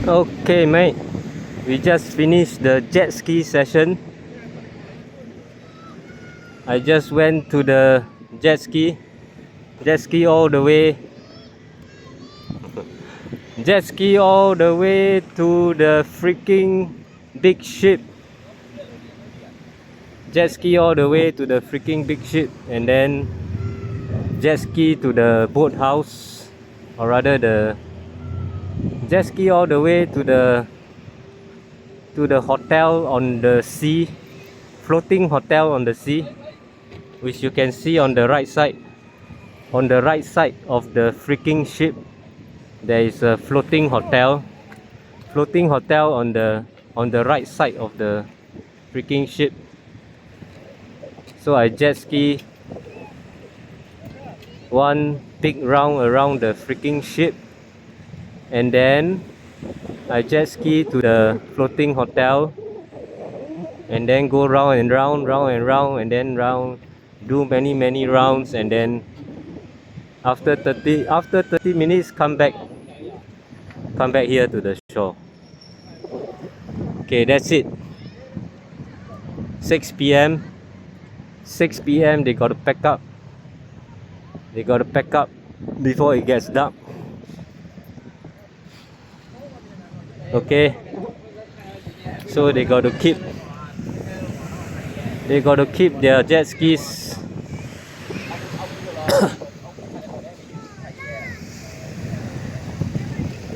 Okay, mate. We just finished the jet ski session. I just went to the jet ski all the way, jet ski all the way to the freaking big ship. Jet ski all the way to the freaking big ship, and then jet ski to the boat house, or rather the jet ski all the way to the hotel on the sea, floating hotel on the sea, which you can see on the right side. On the right side of the freaking ship, there is a floating hotel on the right side of the freaking ship. So I jet ski one big round around the freaking ship, and then I jet ski to the floating hotel, and then go round and round, and then do many rounds, and then after 30 minutes come back here to the shore. Okay, that's it. 6 p.m. they got to pack up. Before it gets dark. Okay, so they got to keep their jet skis.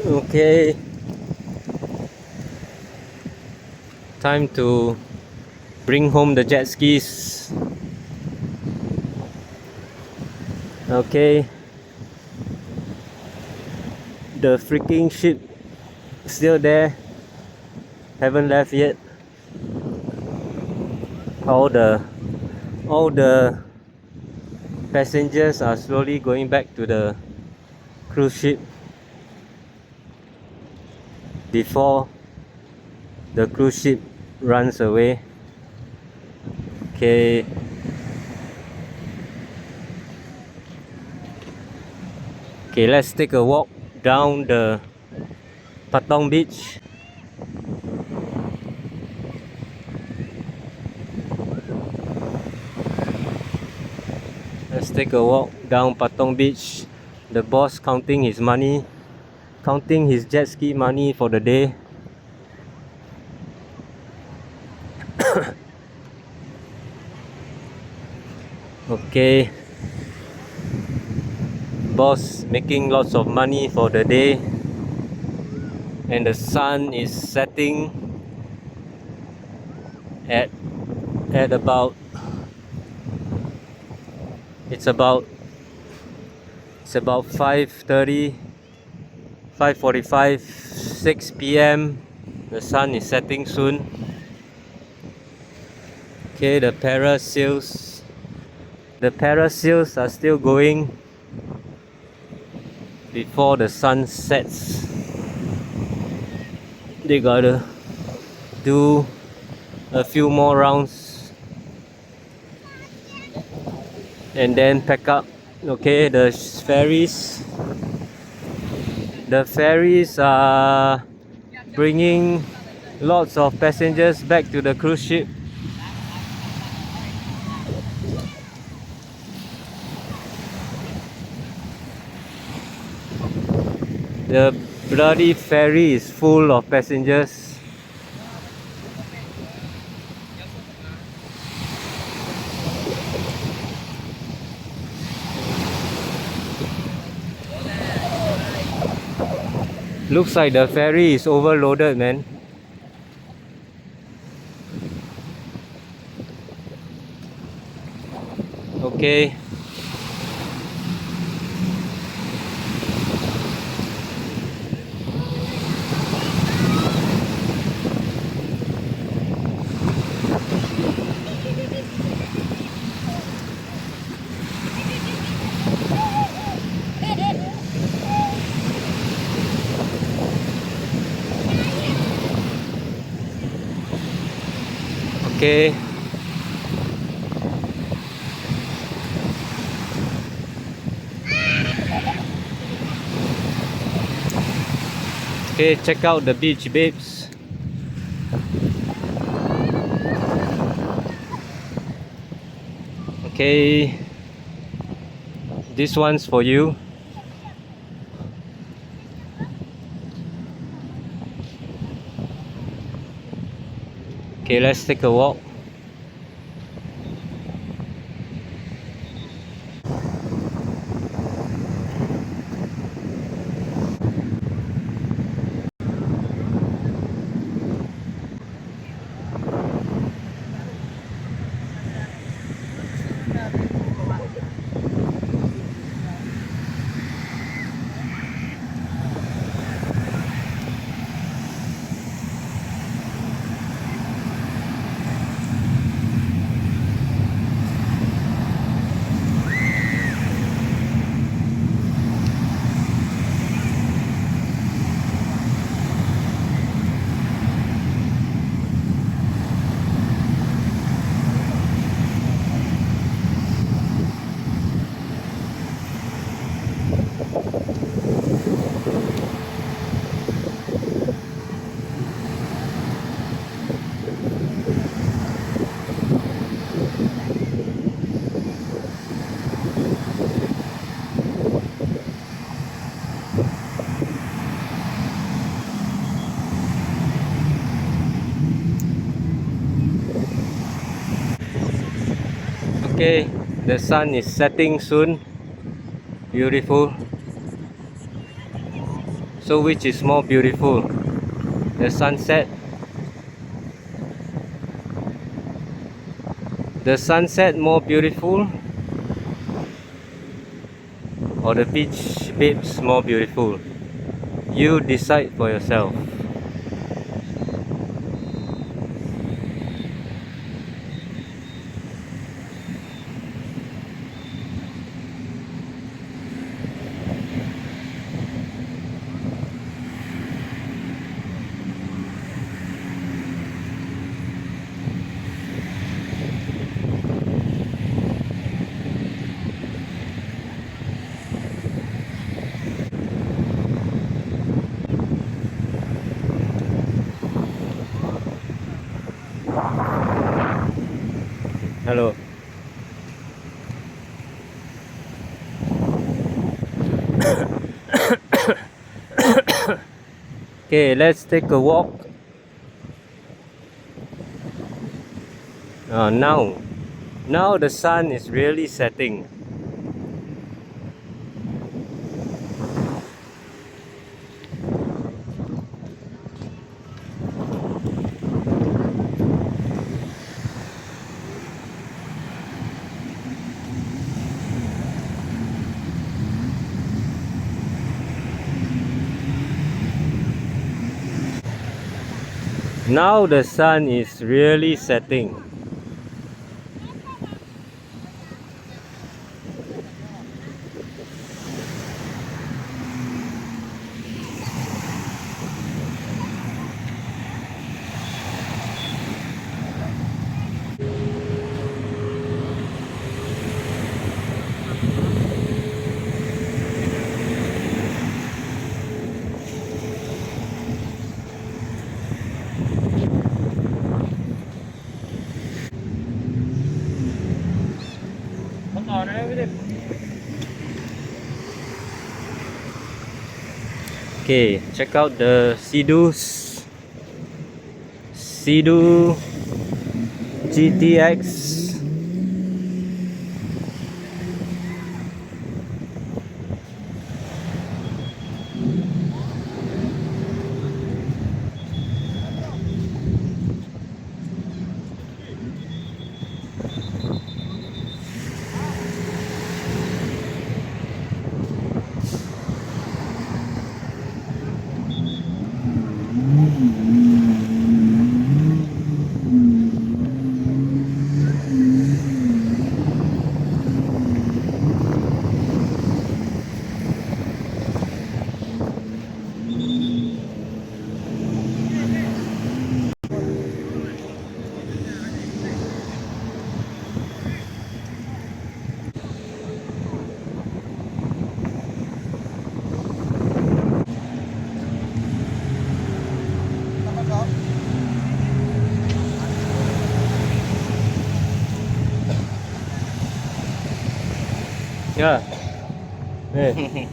Okay, time to bring home the jet skis. Okay, the freaking ship still there, haven't left yet. All the passengers are slowly going back to the cruise ship before the cruise ship runs away. Okay, let's take a walk down the Patong beach. Let's take a walk down Patong beach. The boss counting his money, counting his jet ski money for the day. Okay, boss making lots of money for the day, and the sun is setting at about it's about 5:30, 5:45, 6 p.m. The sun is setting soon. Okay, the parasails are still going before the sun sets. They gotta do a few more rounds and then pack up. Okay, the ferries are bringing lots of passengers back to the cruise ship. The bloody ferry is full of passengers. Looks like the ferry is overloaded, man. Okay. Okay. Okay, check out the beach, babes. Okay, this one's for you. Okay, let's take a walk. Okay, the sun is setting soon. Beautiful. So which is more beautiful? The sunset? The sunset more beautiful? Or the beach babes more beautiful? You decide for yourself. Hello. Okay, let's take a walk. Now the sun is really setting. Now the sun is really setting. Okay, check out the Sea-Doo GTX. Yeah. Hey.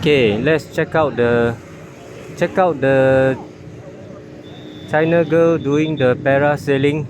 Okay, let's check out the China girl doing the parasailing.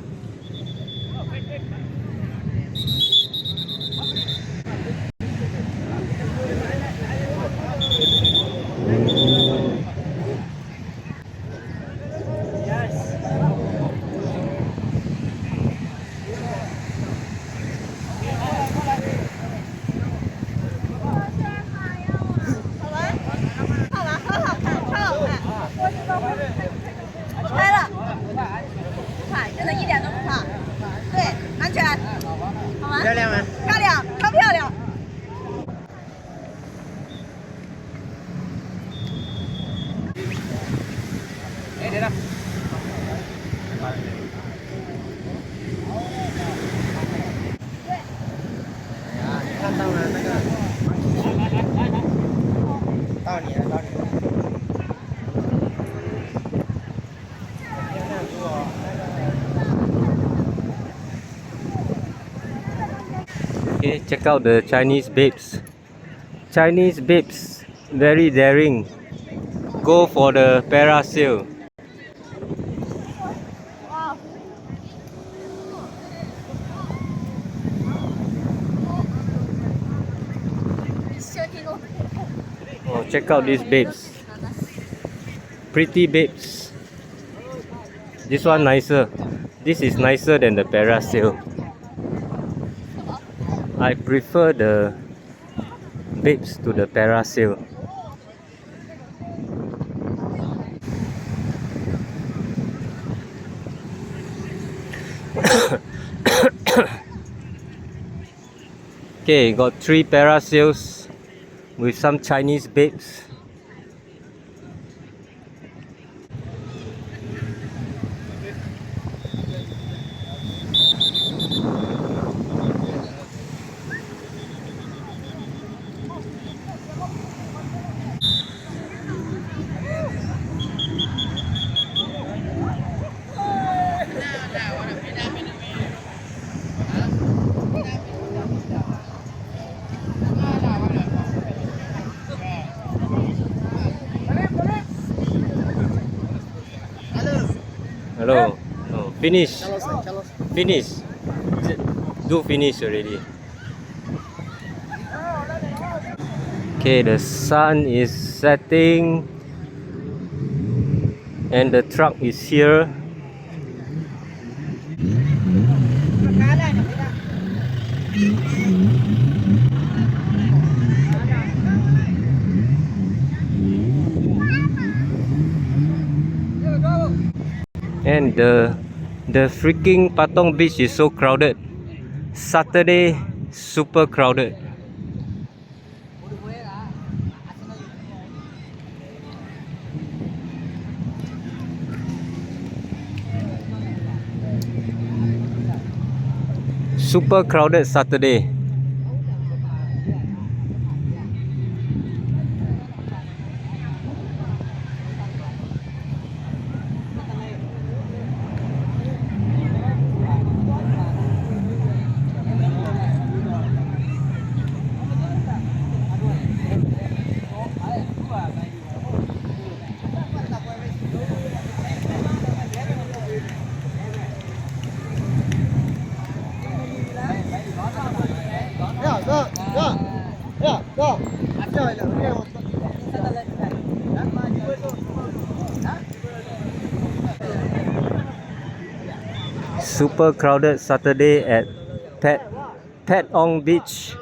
Okay, check out the Chinese babes. Chinese babes, very daring. Go for the parasail. Oh, check out these babes. Pretty babes. This one nicer. This is nicer than the parasail. I prefer the babes to the parasail. Okay, got 3 parasails with some Chinese babes. Hello. Oh, finish. Finish. Do finish already. Okay, the sun is setting and the truck is here. And the freaking Patong beach is so crowded. Saturday, super crowded. Super crowded Saturday. Super crowded Saturday at Patong Beach.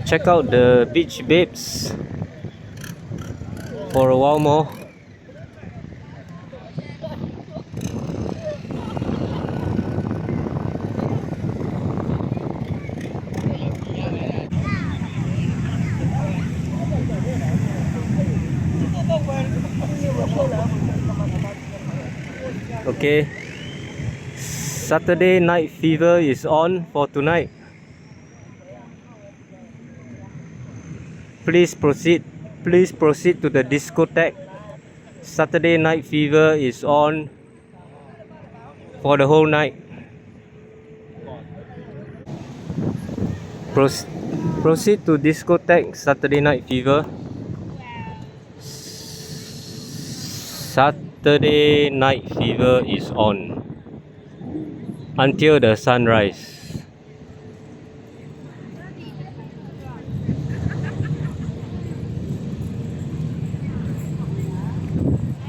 Check out the beach babes for a while more. Okay, Saturday night fever is on for tonight. Please proceed. Please proceed to the discotheque. Saturday Night Fever is on for the whole night. Proceed to discotheque. Saturday Night Fever. Saturday Night Fever is on until the sunrise.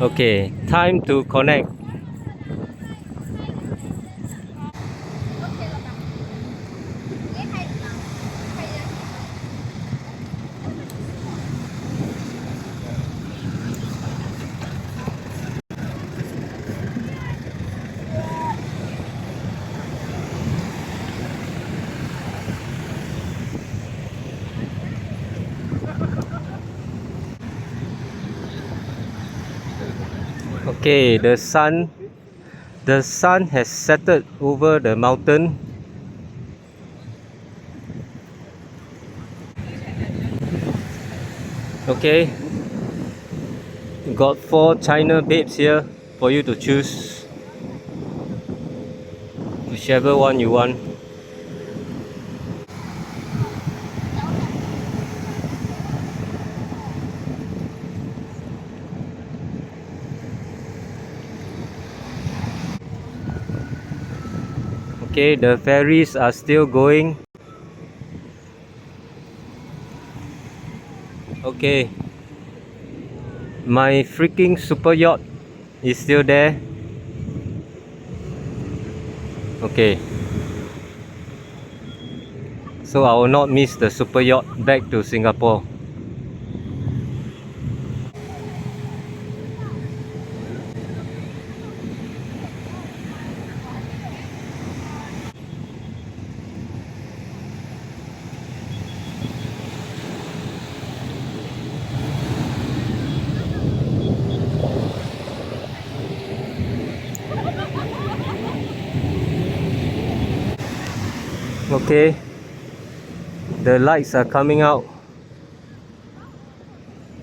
Okay, time to connect. Okay, the sun has settled over the mountain. Okay, got 4 China babes here for you to choose, whichever one you want. Okay, the ferries are still going. Okay, my freaking super yacht is still there. Okay, so I will not miss the super yacht back to Singapore. Okay, the lights are coming out.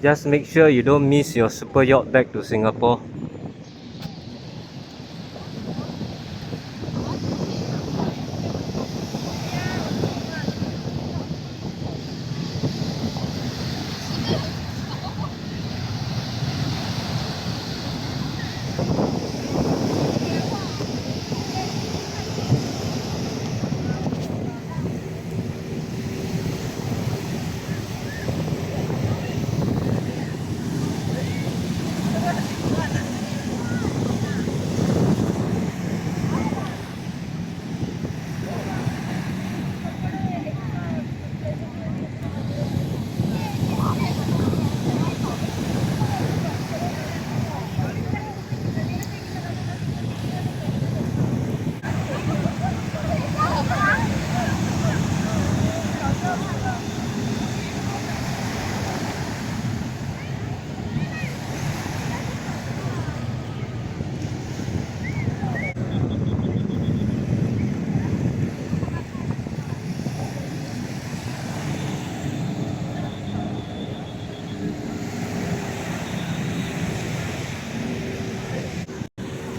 Just make sure you don't miss your super yacht back to Singapore.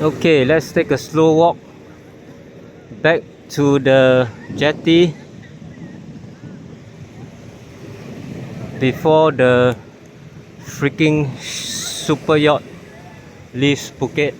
Okay, let's take a slow walk back to the jetty before the freaking super yacht leaves Phuket.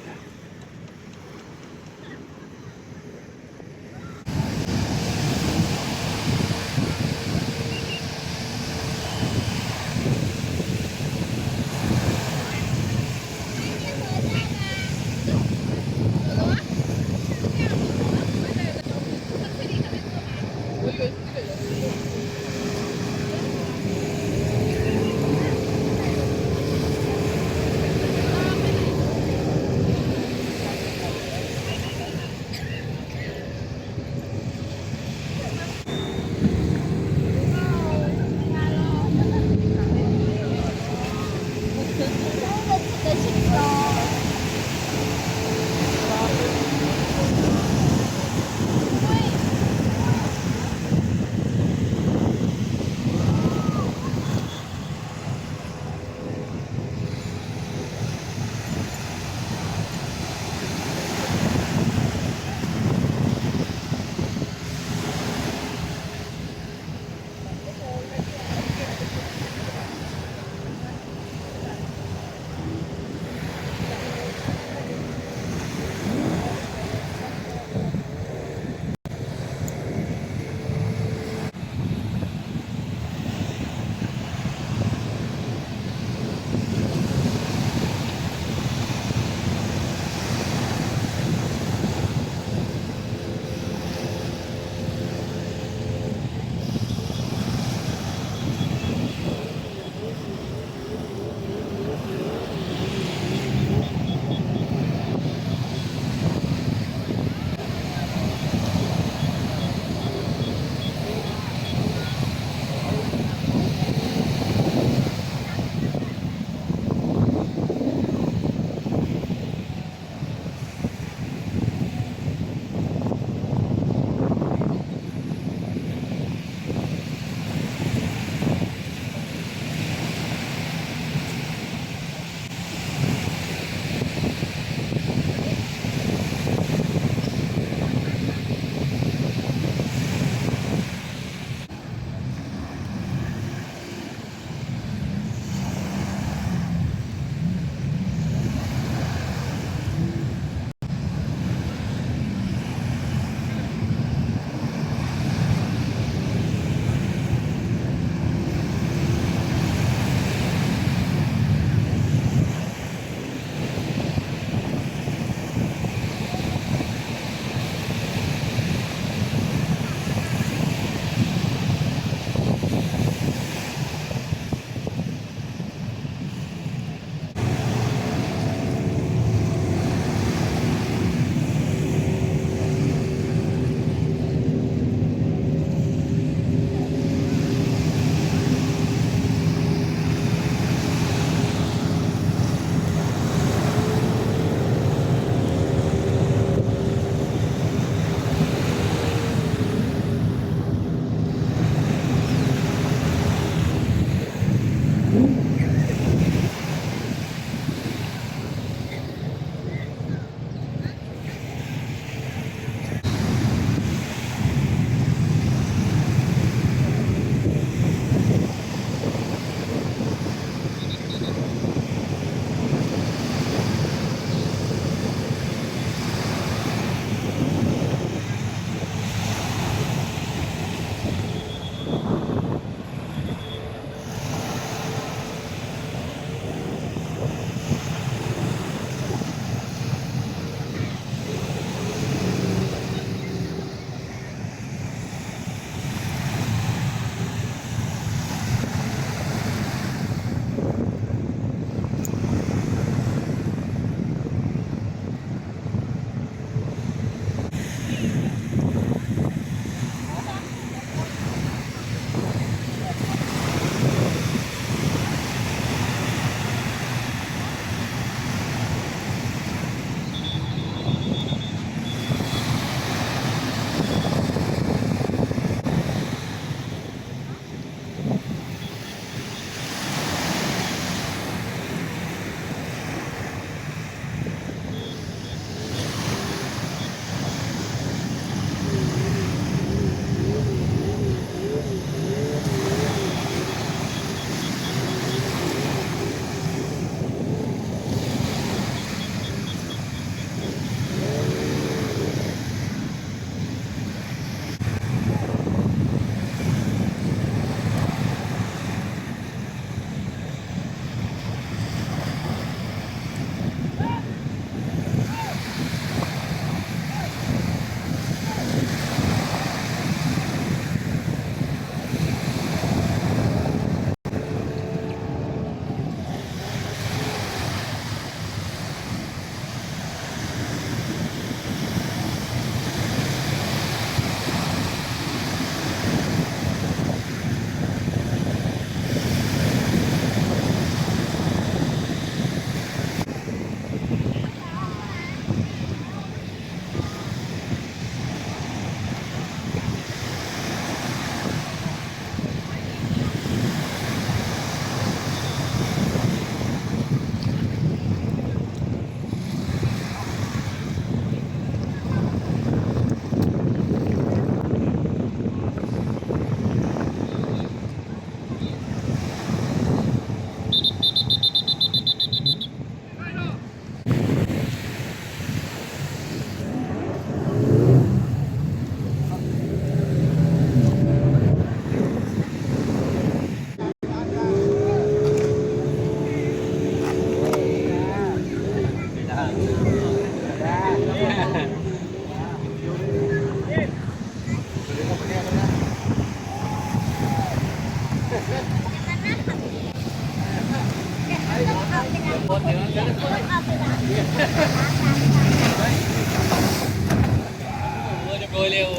เร็ว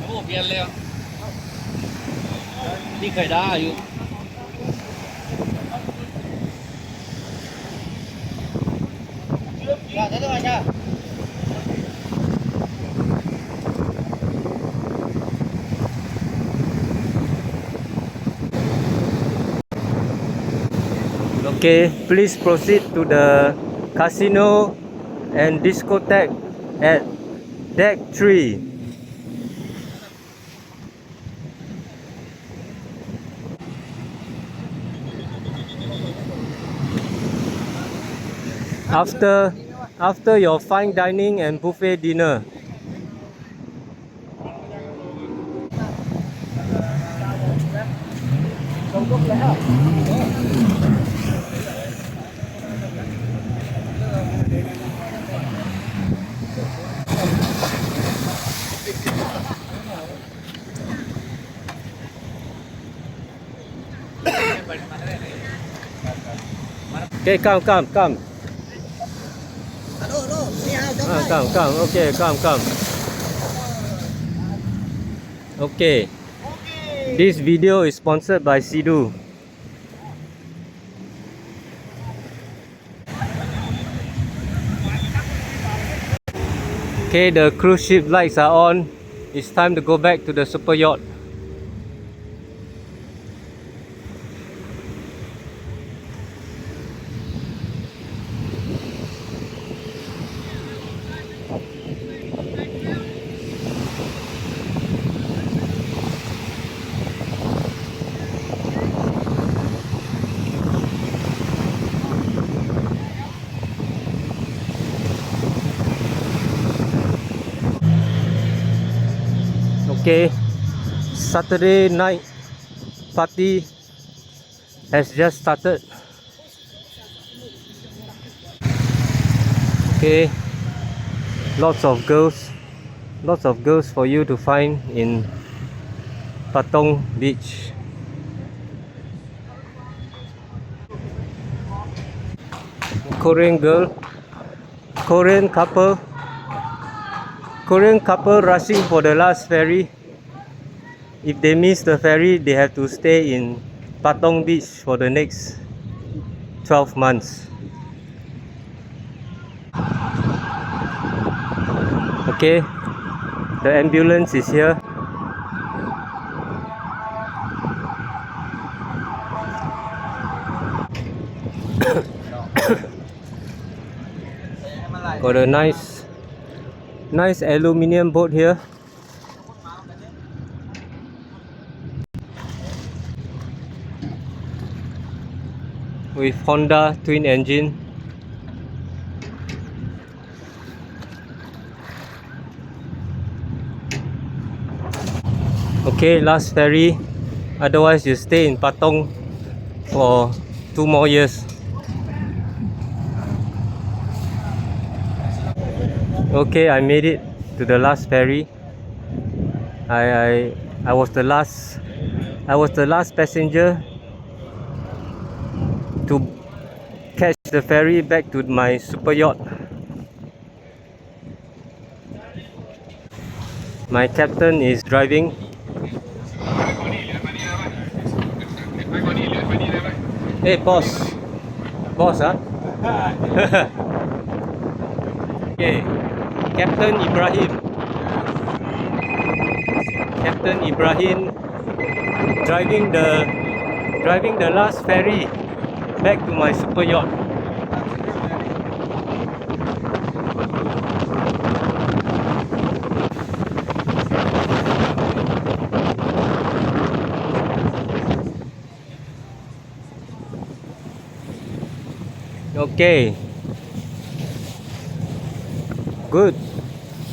โอ้เปลี่ยนแล้วนี่ไข่ดาอยู่ Dạ, thế thôi anh nha. Okay, please proceed to the casino and discotheque at deck 3. After your fine dining and buffet dinner. Okay, come. Come. Okay, come. Okay. This video is sponsored by Sidu. Okay, the cruise ship lights are on. It's time to go back to the super yacht. Okay, Saturday night party has just started. Okay, lots of girls for you to find in Patong beach. Korean couple rushing for the last ferry. If they miss the ferry, they have to stay in Patong beach for the next 12 months. Okay, the ambulance is here. Got a nice aluminium boat here. With Honda twin engine. Okay, last ferry. Otherwise you stay in Patong for 2 more years. Okay, I made it to the last ferry. I was the last passenger to catch the ferry back to my super yacht. My captain is driving. Hey boss, huh? Okay, Captain Ibrahim driving the last ferry back to my super yacht. Okay.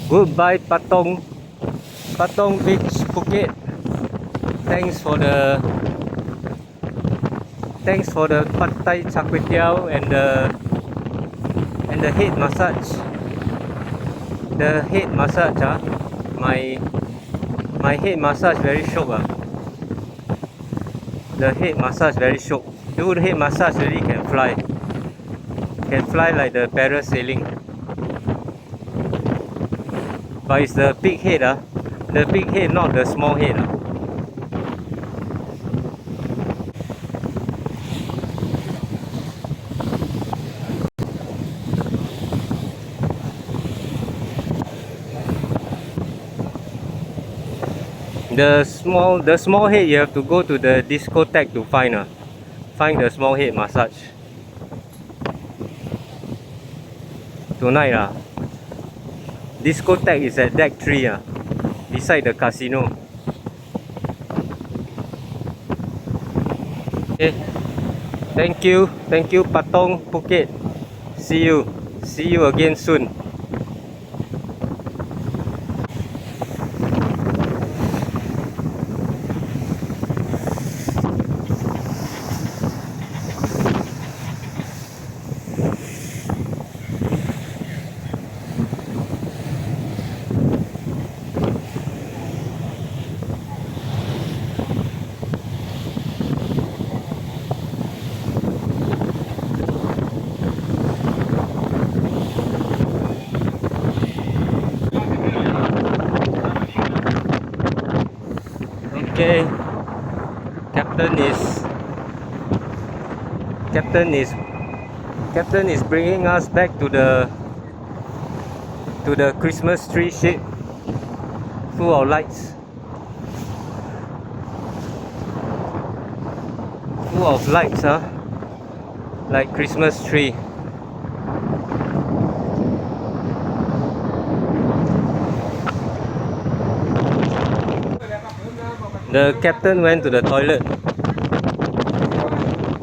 Goodbye Patong Beach, Phuket. Thanks for the pad thai char kway teow and the head massage. The head massage, my head massage very shock. The head massage very shock. Do the head massage really can fly. Can fly like the parasailing. But it's the big head, the big head, not the small head. The small head, you have to go to the discotheque to find the small head massage. Tonight discotheque is at deck 3 beside the casino. Okay, thank you Patong, Phuket. See you again soon. Okay, captain is bringing us back to the Christmas tree ship full of lights, like Christmas tree. The captain went to the toilet.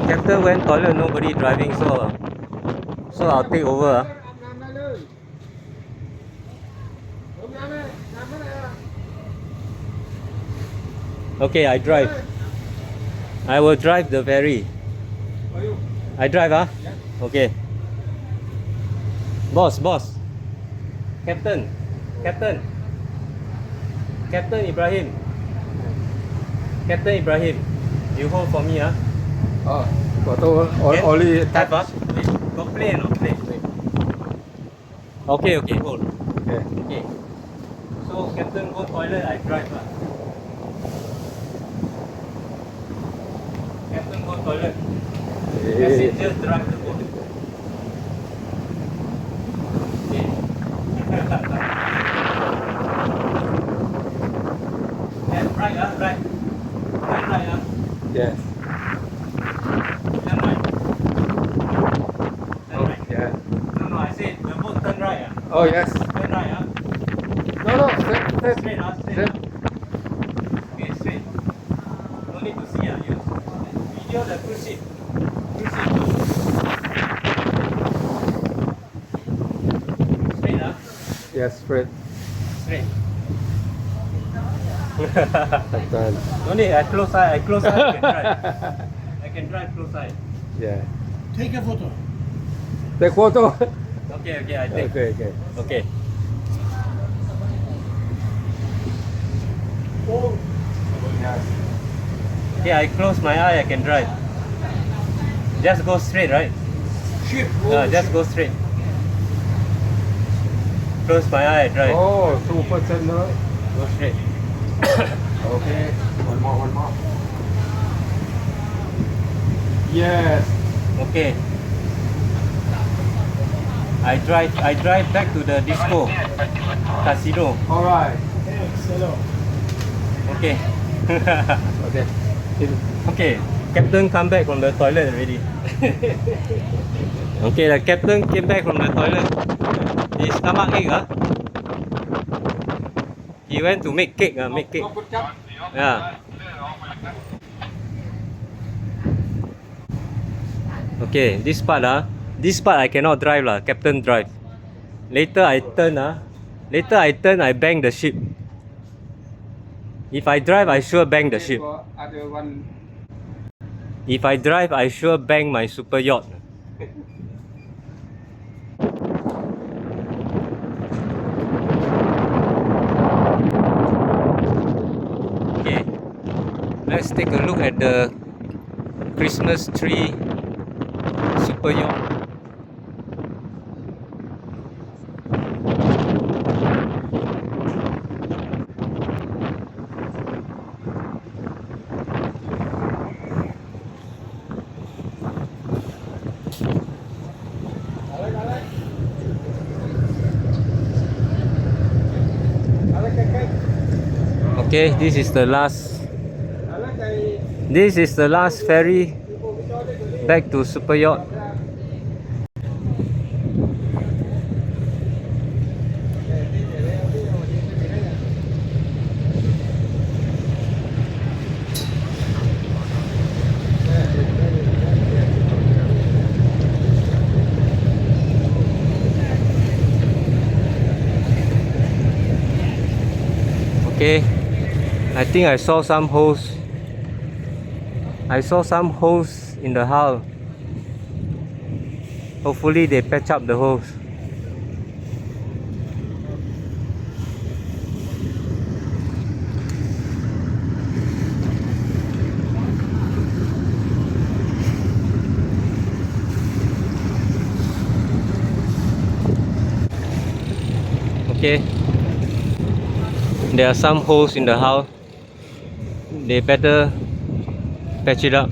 Captain went toilet, nobody driving, so I'll take over. Okay, I drive. I will drive the ferry. I drive, Okay. Boss. Captain Ibrahim. Captain Ibrahim, you hold for me, only type, Go play or not play? Okay, hold. Okay. So captain go toilet, I drive. Captain go toilet. Passenger drive the boat. Okay. Left, right, right. Left, right, Yes. Turn right. Turn right. Yeah. No, I said the boat turn right. Oh yes. Turn right, No, straight. Straight, straight. Okay, straight. No need to see, you video the cruise ship. Straight, Yes, straight. Straight. Done. No need, I close eye, I can drive. I can drive close eye. Yeah. Take a photo. Take photo. Okay, I take. Okay. Okay, I close my eye, I can drive. Just go straight, right? Ship. Just go straight. Close my eye, I drive. Oh, 2%, right? Go straight. Okay. One more. Yes. Okay. I drive back to the disco casino. All right. Okay. Okay. Okay. Captain come back from the toilet already. Okay, the captain came back from the toilet. His stomach ache, He went to make cake, Yeah. Okay, this part I cannot drive Captain drive. Later I turn, I bang the ship. If I drive, I sure bang the ship. If I drive, I sure bang my super yacht. Okay, let's take a look at the Christmas tree super yacht. Okay, this is the last. This is the last ferry back to Super Yacht. Okay, I think I saw some holes. I saw some holes in the hull. Hopefully they patch up the holes. Okay, there are some holes in the hull. They better patch it up.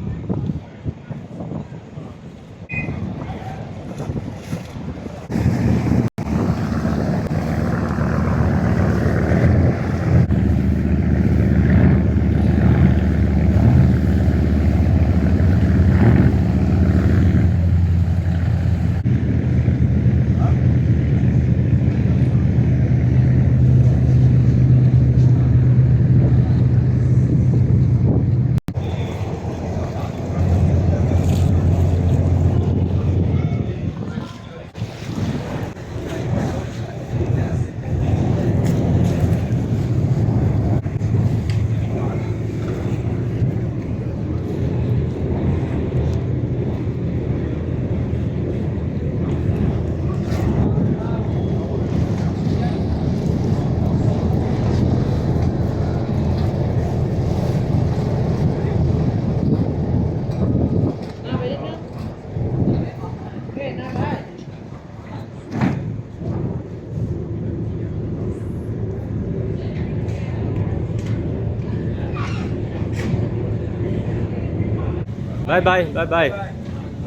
Bye bye, bye bye.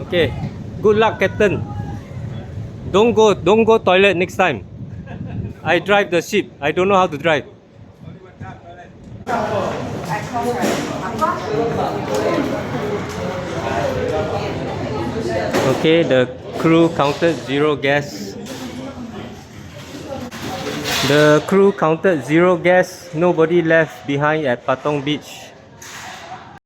Okay, good luck, Captain. Don't go toilet next time. I drive the ship. I don't know how to drive. Okay, the crew counted 0 gas. The crew counted 0 gas. Nobody left behind at Patong Beach.